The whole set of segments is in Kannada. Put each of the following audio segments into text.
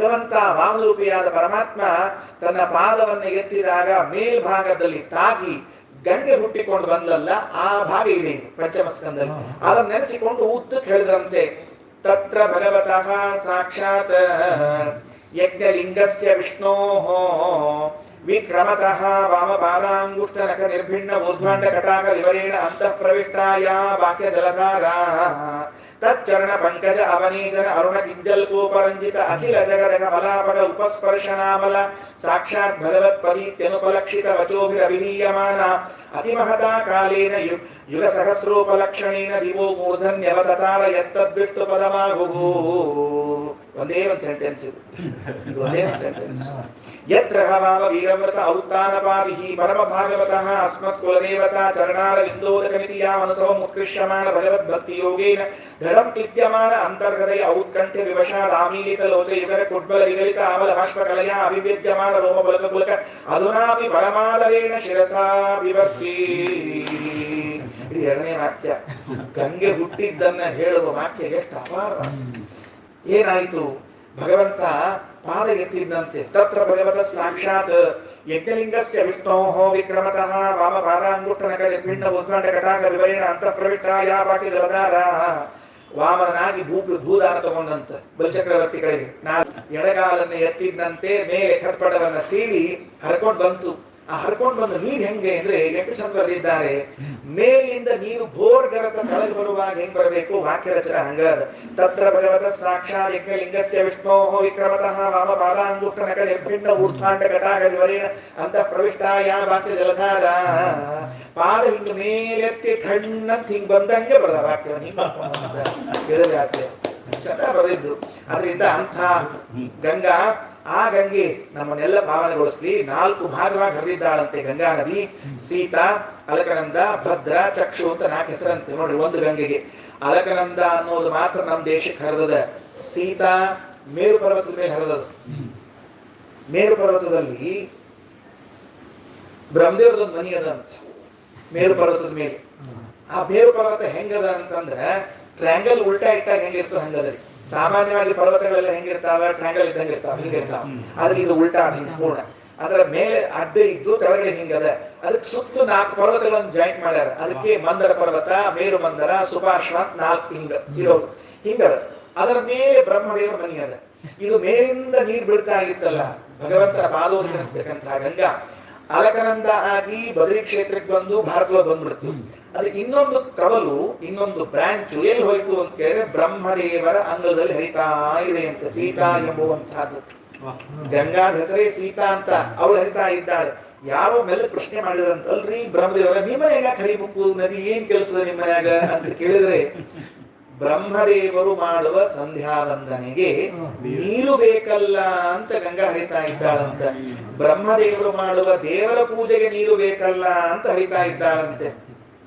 ಭಗವಂತ ವಾಮರೂಪಿಯಾದ ಪರಮಾತ್ಮ ತನ್ನ ಪಾದವನ್ನು ಎತ್ತಿದಾಗ ಮೇಲ್ಭಾಗದಲ್ಲಿ ತಾಗಿ ಗಂಗೆ ಹುಟ್ಟಿಕೊಂಡು ಬಂದಲ್ಲ, ಆ ಭಾಗ ಇದೆ ಪಂಚಮ ಸ್ಕಂದಲ್ಲಿ. ಅದನ್ನು ನೆನೆಸಿಕೊಂಡು ಉದ್ದಕ್ಕೆ ಹೇಳಿದ್ರಂತೆ, ತತ್ರ ಭಗವತಃ ಸಾಕ್ಷಾತ್ ಯಜ್ಞಲಿಂಗಸ್ಯ ವಿಷ್ಣೋಃ ವಿಕ್ರಮತಃ ವಾಮಪಾದಾಂಗುಷ್ಟನಖ ನಿರ್ಭಿಣ್ಣ ಊರ್ಧ್ವಾಂಡ ಕಟಾಕ ವಿವರೇಣ ಅಂತಃ ಪ್ರವಿಷ್ಟಾಯಾ ವಾಕ್ಯ ಜಲಧಾರಾ ತಚ್ಚರಣ ಪಂಕಜ ಅವನೀಜನ ಅರುಣ ಕಿಂಜಲ್ಕೋಪರಂಜಿತ ಅಖಿಲ ಜಗದಗ ಮಲಾಪಗ ಉಪಸ್ಪರ್ಶನಾಮಲ ಸಾಕ್ಷಾತ್ ಭಗವತ್ಪದೀತ್ಯನುಪಲಕ್ಷಿತ ವಚೋಭಿರವಿಧೀಯಮಾನ ಅತಿಮಹತಾ ಕಾಲೇನ ಯುಗ ಸಹಸ್ರೋಪಲಕ್ಷಣೇನ ದಿವೋ ಮೂರ್ಧನ್ಯವತತಾರ ಯತ್ತದ್ವಿಷ್ಣು ಪದಮಾಗುಗು. ಒಂದೇ ಒಂದು ಸೆಂಟೆನ್ಸ್ ಇದು, ಒಂದೇ ಒಂದು ಸೆಂಟೆನ್ಸ್. ಯತ್ರ ಹವಾಮ ವೀರವ್ರತ ಔತ್ತಾನಪಾದಿಹಿ ಪರಮ ಭಾಗವತಃ ಅಸ್ಮತ್ ಕುಲದೇವತಾ ಚರಣಾರ ವಿಂದೋದಕಮಿತಿ ಯಾ ಮನಸವಂ ಉತ್ಕೃಷ್ಯಮಾಣ ಭಗವದ್ಭಕ್ತಿ ಯೋಗೇನ ದೃಢಂ ಕ್ಲಿದ್ಯಮಾನ ಅಂತರ್ಹೃದಯ ಔತ್ಕಂಠ್ಯ ವಿವಶಾದ ಆಮೀಲಿತ ಲೋಚ ಯುಗರ ಕುಡ್ಬಲ ವಿಗಲಿತ ಆಮಲ ಬಾಷ್ಪಕಲಯ ಅಭಿವ್ಯಜ್ಯಮಾನ ರೋಮ ಬಲಕ ಪುಲಕ ಅಧುನಾಪಿ ಪರಮಾದರೇಣ ಶಿರಸಾ ವಿಭಕ್ತಿ. ಇದು ಎರಡನೇ ವಾಕ್ಯ. ಗಂಗೆ ಹುಟ್ಟಿದ್ದನ್ನ ಹೇಳುವ ವಾಕ್ಯ ಎಷ್ಟು ಅಪಾರ. ಏನಾಯಿತು? ಭಗವಂತ ಪಾದ ಎತ್ತಿದ್ದಂತೆ. ತತ್ರ ಭಗವತ ಸಾಕ್ಷಾತ್ ಯಜ್ಞಲಿಂಗಸ್ಯ ವಿಷ್ಣೋಃ ವಿಕ್ರಮತಃ ವಾಮಪಾದಾಂಗುಷ್ಟನಖ ನಿರ್ಭಿಣ್ಣ ಉದ್ಭಾಂಡ ಕಟಾಕ ವಿವರೇಣ ಅಂತಃ ಪ್ರವಿಷ್ಟಾಯಾ ವಾಕ್ಯ ಜಲಧಾರ. ವಾಮನಾಗಿ ಭೂದಾನ ತಗೊಂಡಂತ ಬಲಿಚಕ್ರವರ್ತಿ ಕಡೆಗೆ ಎಡಗಾಲನ್ನು ಎತ್ತಿದ್ದಂತೆ ಮೇಲೆ ಕರ್ಪಡವನ್ನ ಸೀಳಿ ಹರ್ಕೊಂಡು ಬಂತು. ಆ ಹರ್ಕೊಂಡು ಬಂದ ನೀರು ಹೆಂಗೆ ಅಂದ್ರೆ ಎಷ್ಟು ಚಂದ ಬರೆದಿದ್ದಾರೆ. ಮೇಲಿಂದ ನೀರು ಭೋರ್ಗರತ ಕೆಳಗೆ ಬರುವಾಗ ಹೆಂಗ್ ಬರಬೇಕು ವಾಕ್ಯ ರಚನೆ ಹಂಗಾದ. ತತ್ರ ಭಗವತ ಸಾಕ್ಷಾತ್ ಯಜ್ಞಲಿಂಗಸ್ಯ ವಿಷ್ಣೋಃ ವಿಕ್ರಮತಃ ವಾಮಪಾದಾಂಗುಷ್ಟನಖ ನಿರ್ಭಿಣ್ಣ ಊರ್ಧ್ವಾಂಡ ಕಟಾಕ ವಿವರೇಣ ಅಂತಃ ಪ್ರವಿಷ್ಟಾಯಾ ವಾಕ್ಯ ಜಲಧಾರ. ಪಾದ ಹಿಂಗ ಮೇಲೆತ್ತಿ ಕಣ್ಣಂತ ಹಿಂಗ್ ಬಂದಂಗೆ ಬರದ ವಾಕ್ಯವನ್ನು ಹಿಂಗ ಜಾಸ್ತಿ ಚಂದ ಬರೆದಿದ್ದು. ಅದರಿಂದ ಅಂಥ ಗಂಗಾ, ಆ ಗಂಗೆ ನಮ್ಮನ್ನೆಲ್ಲ ಪಾವನಗೊಳಿಸ್ಲಿ. 4 ಭಾಗವಾಗಿ ಹರಿದಿದ್ದಾಳಂತೆ ಗಂಗಾ ನದಿ. ಸೀತಾ, ಅಲಕನಂದ, ಭದ್ರ, ಚಕ್ಷು ಅಂತ 4 ಹೆಸರಂತೆ. ನೋಡ್ರಿ, ಒಂದು ಗಂಗೆಗೆ ಅಲಕನಂದ ಅನ್ನೋದು ಮಾತ್ರ ನಮ್ಮ ದೇಶಕ್ಕೆ ಹರಿದದ. ಸೀತಾ ಮೇರು ಪರ್ವತದ ಮೇಲೆ ಹರಿದದು. ಮೇರು ಪರ್ವತದಲ್ಲಿ ಬ್ರಹ್ಮದೇವ್ರದೊಂದು ಮನಿ ಅದಂತ ಮೇರು ಪರ್ವತದ ಮೇಲೆ. ಆ ಮೇರು ಪರ್ವತ ಹೆಂಗದ ಅಂತಂದ್ರೆ ಟ್ರ್ಯಾಂಗಲ್ ಉಲ್ಟಾ ಇಟ್ಟಾಗ ಹೆಂಗಿರ್ತದೆ ಹಂಗದ್ರಿ. ಸಾಮಾನ್ಯವಾಗಿ ಪರ್ವತಗಳೆಲ್ಲ ಹೆಂಗಿರ್ತಾವ, ಟ್ರ್ಯಾಂಗಲ್ ಇದ್ದಂಗೆ ಇರ್ತಾವ, ಹಿಂಗಿರ್ತಾವ. ಆದ್ರೆ ಇದು ಉಲ್ಟಾ ಹಿಂಗ್ ಪೂರ್ಣ. ಅದರ ಮೇಲೆ ಅಡ್ಡ ಇದ್ದು ಕೆಳಗಡೆ ಹಿಂಗದ. ಅದಕ್ಕೆ ಸುತ್ತ 4 ಪರ್ವತಗಳನ್ನು ಜಾಯಿಂಟ್ ಮಾಡ್ಯಾರ. ಅದಕ್ಕೆ ಮಂದರ ಪರ್ವತ, ಮೇರು ಮಂದರ, ಸುಪಾರ್ಶ್ವ 4 ಹಿಂಗ ಇರೋದು ಹಿಂಗದ. ಅದರ ಮೇಲೆ ಬ್ರಹ್ಮದೇವರ ಮನಿ ಅದ. ಇದು ಮೇಲಿಂದ ನೀರು ಬೀಳ್ತಾ ಇತ್ತಲ್ಲ, ಭಗವಂತನ ಪಾದೋದಕನಿಸ್ಬೇಕಂತ ಗಂಗಾ ಅಲಕನಂದ ಆಗಿ ಬದರಿ ಕ್ಷೇತ್ರಕ್ಕೆ ಬಂದು ಭಾರತದಲ್ಲಿ ಬಂದ್ಬಿಡ್ತು. ಅದಕ್ಕೆ ಇನ್ನೊಂದು ಕವಲು, ಇನ್ನೊಂದು ಬ್ರಾಂಚ್ ಎಲ್ಲಿ ಹೋಯ್ತು ಅಂತ ಕೇಳಿದ್ರೆ ಬ್ರಹ್ಮದೇವರ ಅಂಗದಲ್ಲಿ ಹರಿತಾ ಇದೆ ಅಂತ. ಸೀತಾ ಎಂಬುವಂತಹದ್ದು ಗಂಗಾದ ಹೆಸರೇ ಸೀತಾ ಅಂತ ಅವಳು ಹರಿತಾ ಇದ್ದಾಳೆ. ಯಾರೋ ಮೇಲೆ ಪ್ರಶ್ನೆ ಮಾಡಿದ್ರಂತಲ್ರಿ ಬ್ರಹ್ಮದೇವರ, ನಿಮ್ಮ ಮನೆಯಾಗ ಹರಿಬೇಕು ನದಿ, ಏನ್ ಕೆಲಸದ ನಿಮ್ಮ ಮನ್ಯಾಗ ಅಂತ ಕೇಳಿದ್ರೆ, ಬ್ರಹ್ಮದೇವರು ಮಾಡುವ ಸಂಧ್ಯಾ ವಂದನೆಗೆ ನೀರು ಬೇಕಲ್ಲ ಅಂತ ಗಂಗಾ ಹರಿತಾ ಇದ್ದಾಳಂತೆ. ಬ್ರಹ್ಮದೇವರು ಮಾಡುವ ದೇವರ ಪೂಜೆಗೆ ನೀರು ಬೇಕಲ್ಲ ಅಂತ ಹರಿತಾ ಇದ್ದಾಳಂತೆ.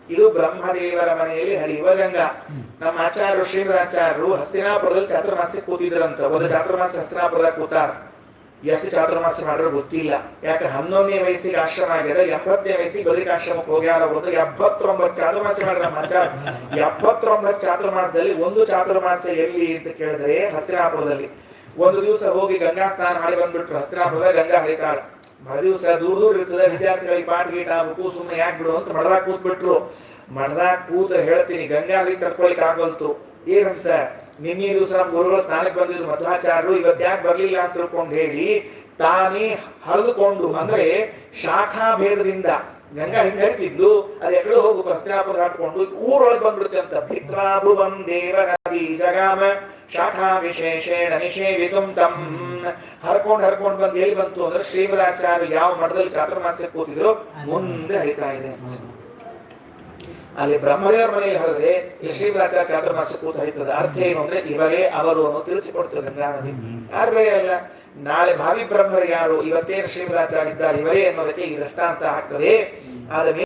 ಇದು ಬ್ರಹ್ಮದೇವರ ಮನೆಯಲ್ಲಿ ಹರಿಯುವ ಗಂಗಾ. ನಮ್ಮ ಆಚಾರ್ಯರು ಶ್ರೀಮದಾಚಾರ್ಯರು ಹಸ್ತಿನಾಪುರದಲ್ಲಿ ಚಾತುರ್ಮಾಸ್ಯ ಕೂತಿದ್ರಂತ. ಒಂದು ಚಾತುರ್ಮಾಸ್ಯ ಹಸ್ತಿನಾಪುರದಾಗ ಕೂತಾರ. ಎಷ್ಟು ಚಾತುರ್ಮಾಸ ಮಾಡಿರೋ ಗೊತ್ತಿಲ್ಲ. ಯಾಕೆ 11ನೇ ವಯಸ್ಸಿಗೆ ಆಶ್ರಮ ಆಗ್ಯದ, 80ನೇ ವಯಸ್ಸಿಗೆ ಬದರಿಕಾಶ್ರಮಕ್ಕೆ ಹೋಗ್ಯಾರ. 79 ಚಾತುರ್ಮಾಸ ಮಾಡ್ರ ನಮ್ಮ ಆಚಾರ್ಯ. 79 ಚಾತುರ್ಮಾಸದಲ್ಲಿ ಒಂದು ಚಾತುರ್ಮಾಸ ಎಲ್ಲಿ ಅಂತ ಕೇಳಿದ್ರೆ ಹಸ್ತಿನಾಪುರದಲ್ಲಿ. ಒಂದು ದಿವಸ ಹೋಗಿ ಗಂಗಾ ಸ್ನಾನ ಮಾಡಿ ಬಂದ್ಬಿಟ್ರು. ಹಸ್ತಿನಾಪುರದಾಗ ಗಂಗಾ ಹರಿತಾಳ. ದಿವಸ ದೂರ ಇರ್ತದೆ, ವಿದ್ಯಾರ್ಥಿಗಳಿಗೆ ಪಾಠ ಗೀಟ ಆಗ್ಬೇಕು, ಸುಮ್ಮನೆ ಯಾಕೆ ಬಿಡು ಅಂತ ಮಠದಾಗ ಕೂತ್ಬಿಟ್ರು. ಮಠದಾಗ ಕೂತ ಹೇಳ್ತೀನಿ, ಗಂಗಾ ನದಿ ತಡ್ಕೊಳಿಕ್ ಆಗಲ್ತು. ಏನಂತ, ನಿನ್ನೆ ದಿವಸ ನಮ್ಮ ಗುರುಗಳು ಸ್ನಾನಕ್ಕೆ ಬಂದಿದ್ರು ಮಧ್ವಾಚಾರ್ಯರು, ಇವತ್ತು ಯಾಕೆ ಬರ್ಲಿಲ್ಲ ಅಂತ ತಿಳ್ಕೊಂಡು ಹೇಳಿ ತಾನೇ ಹರಿದುಕೊಂಡು, ಅಂದ್ರೆ ಶಾಖಾ ಭೇದದಿಂದ ಗಂಗಾ ಹಿಂಗ ಹರಿತಿದ್ಲು. ಅದ್ ಎಕಡೆ ಹೋಗ್ಬೇಕು, ಹಸ್ತಿನಾಪುರ ಹಾಟ್ಕೊಂಡು ಊರೊಳಗೆ ಬಂದ್ಬಿಡುತ್ತೆ ಅಂತ. ಭಿತ್ವಾ ಭುವಂ ದೇವರಾದಿ ಜಗಾಮ ಶಾಖಾ ವಿಶೇಷೇಣ ನಿಷೇವಿತುಂ ತಂ. ಹರ್ಕೊಂಡು ಬಂದು ಎಲ್ಲಿ ಬಂತು ಅಂದ್ರೆ ಶ್ರೀಮದಾಚಾರ್ಯ ಯಾವ ಮಠದಲ್ಲಿ ಚಾತುರ್ಮಾಸ್ಯ ಕೂತಿದ್ರು ಮುಂದೆ ಹರಿತಾ ಇದೆ. ಅಲ್ಲಿ ಬ್ರಹ್ಮದೇವರ ಮನೆಯಲ್ಲಿ ಹರಿದ್ರೆ ಇಲ್ಲಿ ಶ್ರೀಮದಾಚಾರ್ಯ ಚಾತುರ್ಮಾಸ್ಯ ಕೂತು ಹರಿತದ. ಅರ್ಥ ಏನು ಅಂದ್ರೆ ಇವರೇ ಅವರು ಅನ್ನೋ ತಿಳಿಸಿಕೊಡ್ತಾರೆ ಗಂಗಾ ನದಿ. ಯಾರು ಬೇರೆ ಅಲ್ಲ, ನಾಳೆ ಭಾವಿ ಬ್ರಹ್ಮರು ಯಾರು, ಇವತ್ತೇನು ಶ್ರೀಮದಾಚಾರ್ಯ ಇದ್ದಾರೆ ಇವರೇ ಅನ್ನೋದಕ್ಕೆ ಈ ದೃಷ್ಟಾಂತ ಆಗ್ತದೆ. ಆದ